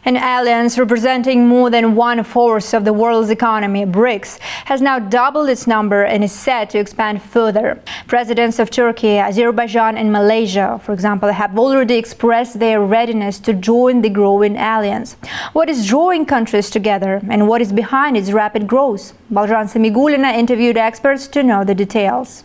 An alliance representing more than 1/4 of the world's economy, BRICS, has now doubled its number and is set to expand further. Presidents of Turkey, Azerbaijan and Malaysia, for example, have already expressed their readiness to join the growing alliance. What is drawing countries together and what is behind its rapid growth? Balzhan Samigulina interviewed experts to know the details.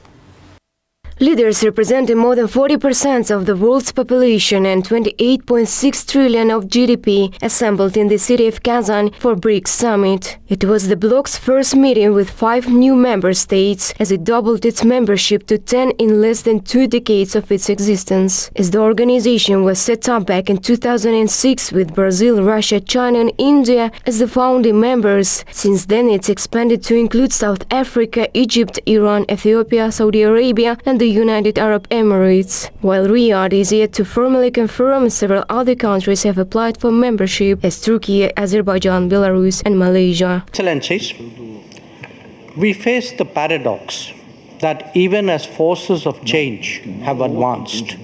Leaders representing more than 40% of the world's population and 28.6 trillion of GDP assembled in the city of Kazan for BRICS summit. It was the bloc's first meeting with 5 new member states, as it doubled its membership to 10 in less than 2 decades of its existence. As the organization was set up back in 2006 with Brazil, Russia, China and India as the founding members, since then it's expanded to include South Africa, Egypt, Iran, Ethiopia, Saudi Arabia and the United Arab Emirates. While Riyadh is yet to formally confirm, several other countries have applied for membership, as Turkey, Azerbaijan, Belarus and Malaysia. Excellencies, we face the paradox that even as forces of change have advanced,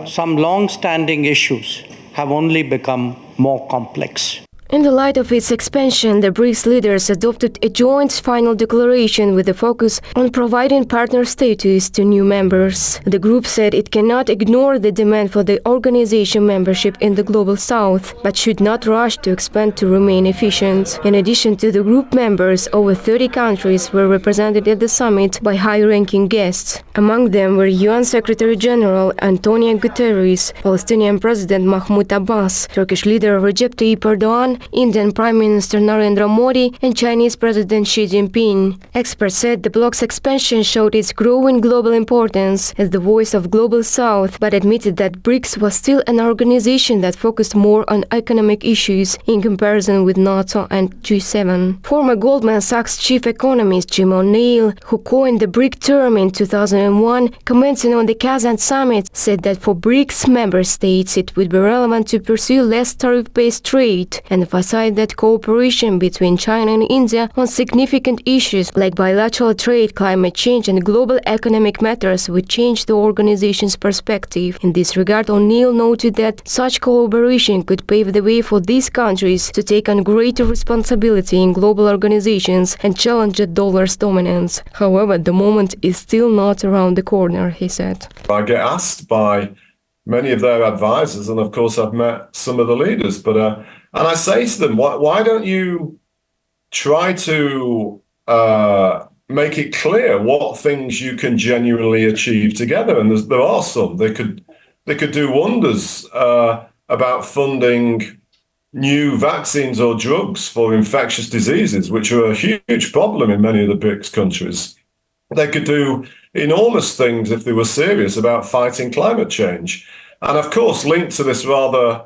some long-standing issues have only become more complex. In the light of its expansion, the BRICS leaders adopted a joint final declaration with a focus on providing partner status to new members. The group said it cannot ignore the demand for the organization membership in the Global South, but should not rush to expand to remain efficient. In addition to the group members, over 30 countries were represented at the summit by high-ranking guests. Among them were UN Secretary-General Antonio Guterres, Palestinian President Mahmoud Abbas, Turkish leader Recep Tayyip Erdogan, Indian Prime Minister Narendra Modi and Chinese President Xi Jinping. Experts said the bloc's expansion showed its growing global importance as the voice of Global South, but admitted that BRICS was still an organization that focused more on economic issues in comparison with NATO and G7. Former Goldman Sachs chief economist Jim O'Neill, who coined the BRIC term in 2001, commenting on the Kazakh summit, said that for BRICS member states it would be relevant to pursue less tariff-based trade and emphasized that cooperation between China and India on significant issues like bilateral trade, climate change and global economic matters would change the organization's perspective. In this regard, O'Neill noted that such cooperation could pave the way for these countries to take on greater responsibility in global organizations and challenge the dollar's dominance. However, the moment is still not around the corner, he said. I get asked by many of their advisors, and of course I've met some of the leaders, and I say to them, why don't you try to make it clear what things you can genuinely achieve together? And there are some. They could do wonders about funding new vaccines or drugs for infectious diseases, which are a huge problem in many of the BRICS countries. They could do enormous things if they were serious about fighting climate change. And of course, linked to this rather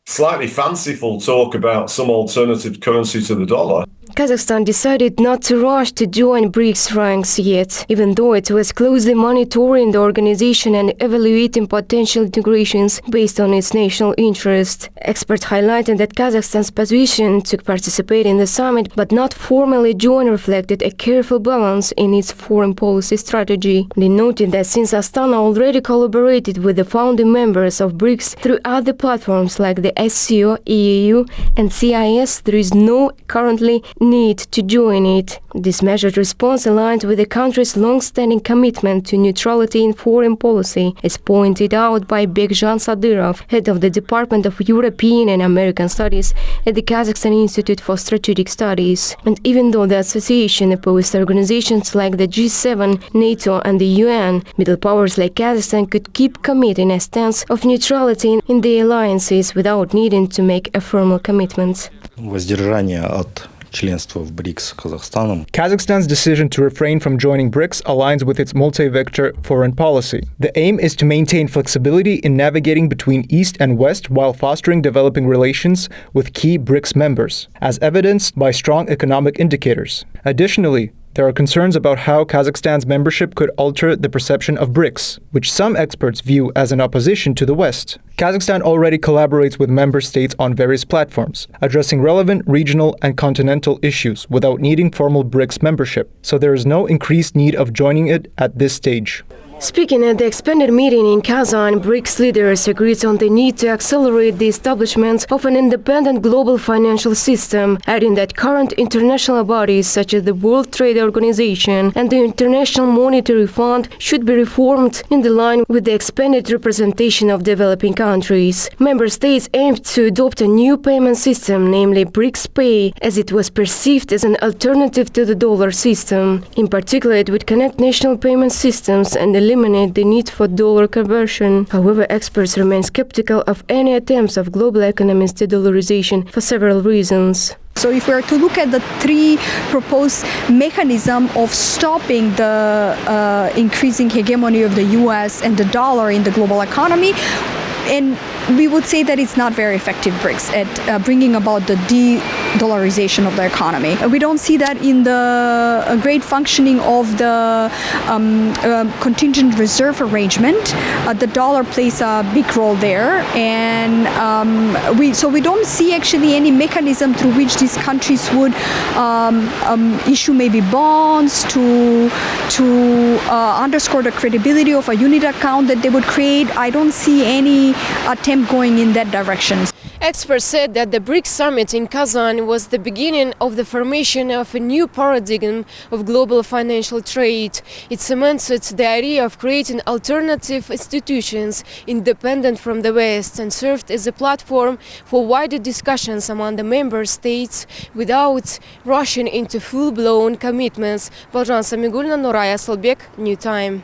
slightly fanciful talk about some alternative currency to the dollar. Kazakhstan decided not to rush to join BRICS ranks yet, even though it was closely monitoring the organization and evaluating potential integrations based on its national interest. Experts highlighted that Kazakhstan's position to participate in the summit but not formally join reflected a careful balance in its foreign policy strategy. They noted that since Astana already collaborated with the founding members of BRICS through other platforms like the SCO, EAU and CIS, there is no currently need to join it. This measured response aligns with the country's long-standing commitment to neutrality in foreign policy, as pointed out by Bekjan Sadyrov, head of the Department of European and American Studies at the Kazakhstan Institute for Strategic Studies. And even though the association opposed organizations like the G7, NATO and the UN, middle powers like Kazakhstan could keep committing a stance of neutrality in the alliances without needing to make a formal commitment. Воздержание от членства в БРИКС Казахстаном. Kazakhstan's decision to refrain from joining BRICS aligns with its multi-vector foreign policy. The aim is to maintain flexibility in navigating between East and West while fostering developing relations with key BRICS members, as evidenced by strong economic indicators. Additionally, there are concerns about how Kazakhstan's membership could alter the perception of BRICS, which some experts view as an opposition to the West. Kazakhstan already collaborates with member states on various platforms, addressing relevant regional and continental issues without needing formal BRICS membership, so there is no increased need of joining it at this stage. Speaking at the expanded meeting in Kazan, BRICS leaders agreed on the need to accelerate the establishment of an independent global financial system, adding that current international bodies such as the World Trade Organization and the International Monetary Fund should be reformed in the line with the expanded representation of developing countries. Member states aimed to adopt a new payment system, namely BRICS Pay, as it was perceived as an alternative to the dollar system. In particular, it would connect national payment systems and eliminate the need for dollar conversion. However, experts remain skeptical of any attempts of global economies to dollarization for several reasons. So if we are to look at the three proposed mechanisms of stopping the increasing hegemony of the US and the dollar in the global economy, and we would say that it's not very effective, BRICS, at bringing about the de-dollarization of the economy. We don't see that in the great functioning of the contingent reserve arrangement. The dollar plays a big role there, and we don't see actually any mechanism through which these countries would issue maybe bonds to underscore the credibility of a unit account that they would create. I don't see any attempt going in that direction. Experts said that the BRICS summit in Kazan was the beginning of the formation of a new paradigm of global financial trade. It cemented the idea of creating alternative institutions independent from the West and served as a platform for wider discussions among the member states without rushing into full-blown commitments. Baljan Samigulna, Nuray Asalbek, New Time.